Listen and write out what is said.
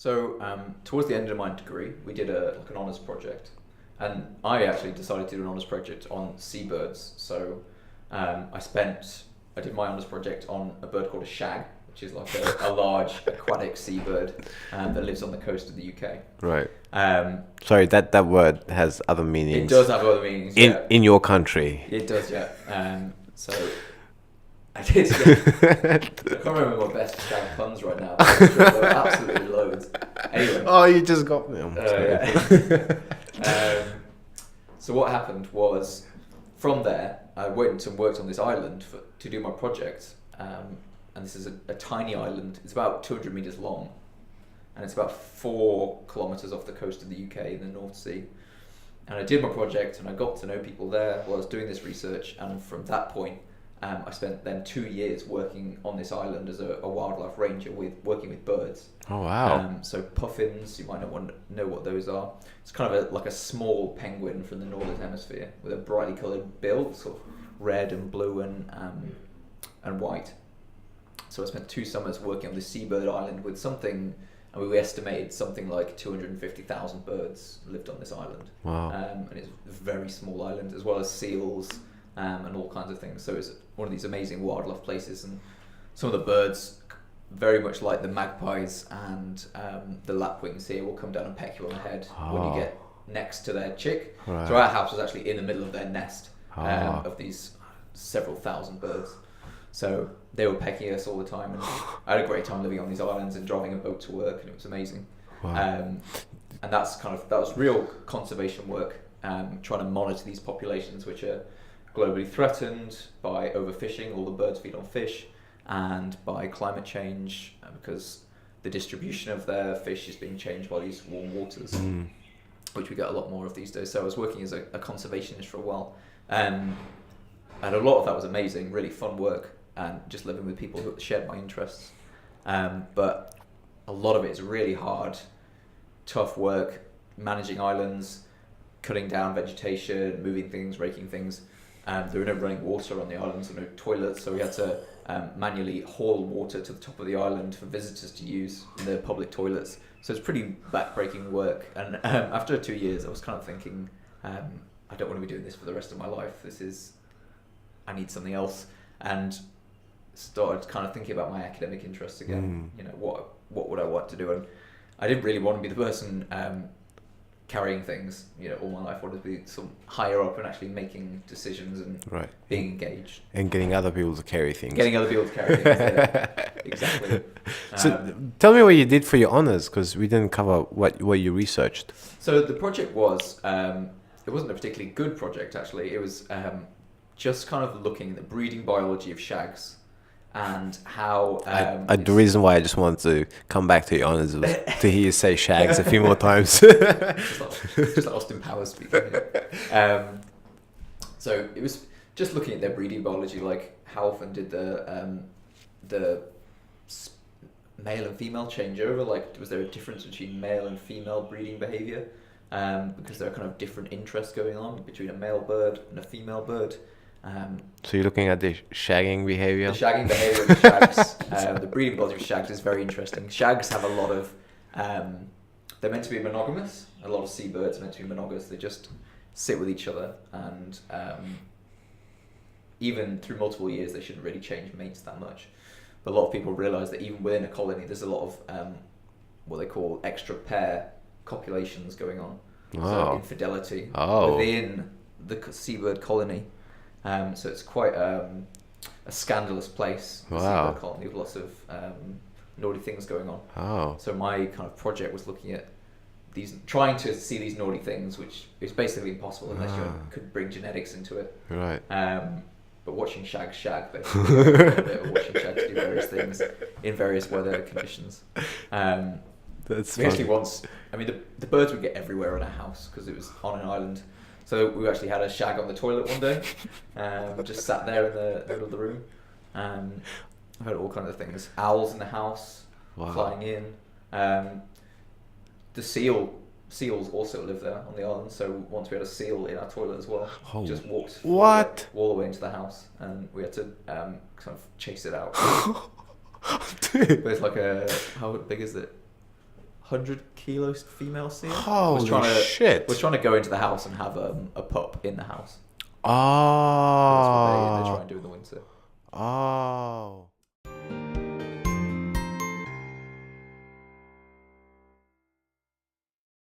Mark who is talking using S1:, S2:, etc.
S1: So towards the end of my degree, we did an honours project, and I actually decided to do an honours project on seabirds. So I did my honours project on a bird called a shag, which is like a large aquatic seabird that lives on the coast of the UK.
S2: Right.
S1: Um,
S2: Sorry, that word has other
S1: it
S2: meanings.
S1: does have other meanings.
S2: in
S1: Yeah.
S2: in your country.
S1: It does, yeah. So I did. Yeah. I can't remember my best shag puns right now. But I'm sure there were absolutely loads. Anyway.
S2: Oh, you just got me.
S1: Yeah. So what happened was, from there, I went and worked on this island to do my project. And this is a tiny island. It's about 200 meters long, and it's about 4 kilometers off the coast of the UK in the North Sea. And I did my project, and I got to know people there while I was doing this research. And from that point, I spent then 2 years working on this island as a wildlife ranger, working with birds.
S2: Oh wow.
S1: So puffins, you might not know what those are. It's kind of like a small penguin from the northern hemisphere with a brightly coloured bill, sort of red and blue and white. So I spent 2 summers working on this seabird island with something, and we estimated something like 250,000 birds lived on this island.
S2: Wow.
S1: And it's a very small island, as well as seals and all kinds of things. So it's one of these amazing wildlife places, and some of the birds, very much like the magpies and the lapwings here, will come down and peck you on the head when you get next to their chick.
S2: Right.
S1: So our house was actually in the middle of their nest
S2: Ah.
S1: of these several thousand birds. So they were pecking us all the time, and I had a great time living on these islands and driving a boat to work, and it was amazing.
S2: Wow.
S1: And that was real conservation work, trying to monitor these populations which are globally threatened by overfishing. All the birds feed on fish, and by climate change, because the distribution of their fish is being changed by these warm waters, which we get a lot more of these days. So I was working as a conservationist for a while, and a lot of that was amazing, really fun work, and just living with people who shared my interests. But a lot of it is really hard, tough work, managing islands, cutting down vegetation, moving things, raking things. There were no running water on the islands, there were no toilets, so we had to manually haul water to the top of the island for visitors to use in the public toilets. So it's pretty backbreaking work. And after 2 years, I was kind of thinking, I don't want to be doing this for the rest of my life. I need something else, and started kind of thinking about my academic interests again. You know, what would I want to do? And I didn't really want to be the person carrying things. You know, all my life I wanted to be some higher up and actually making decisions and
S2: Right.
S1: being engaged.
S2: And getting other people to carry things.
S1: Getting other people to carry things. Yeah. Exactly.
S2: So tell me what you did for your honors, because we didn't cover what you researched.
S1: So the project was, it wasn't a particularly good project actually. It was just kind of looking at the breeding biology of shags and how...
S2: The reason why I just wanted to come back to your honors was to hear you say shags a few more times.
S1: just like Austin Powers speaking. So it was just looking at their breeding biology, like how often did the male and female change over? Like, was there a difference between male and female breeding behavior? Because there are kind of different interests going on between a male bird and a female bird.
S2: So you're looking at the shagging behavior?
S1: The shagging behavior of shags, the breeding biology of shags is very interesting. Shags have a lot of, they're meant to be monogamous. A lot of seabirds are meant to be monogamous. They just sit with each other, and even through multiple years, they shouldn't really change mates that much. But a lot of people realise that even within a colony, there's a lot of what they call extra pair copulations going on.
S2: Wow.
S1: So infidelity
S2: Oh.
S1: within the seabird colony. So it's quite a scandalous place. The
S2: Wow.
S1: seabird colony with lots of naughty things going on.
S2: Oh.
S1: So my kind of project was looking at trying to see these naughty things, which is basically impossible unless you could bring genetics into it.
S2: Right.
S1: But watching shags shag, basically, watching shags do various things in various weather conditions.
S2: That's
S1: We actually
S2: funny.
S1: once, I mean, the birds would get everywhere in our house because it was on an island. So we actually had a shag on the toilet one day, just sat there in the middle of the room. I've had all kinds of things. Owls in the house,
S2: Wow.
S1: flying in. The seals also live there on the island. So once we had a seal in our toilet as well.
S2: Oh.
S1: Just walked
S2: What?
S1: all the way into the house, and we had to kind of chase it out.
S2: Dude.
S1: But it's like how big is it? 100-kilo female seal.
S2: Holy shit.
S1: Was trying to go into the house and have a pup in the house.
S2: Oh.
S1: That's what they try and do in the winter.
S2: Oh.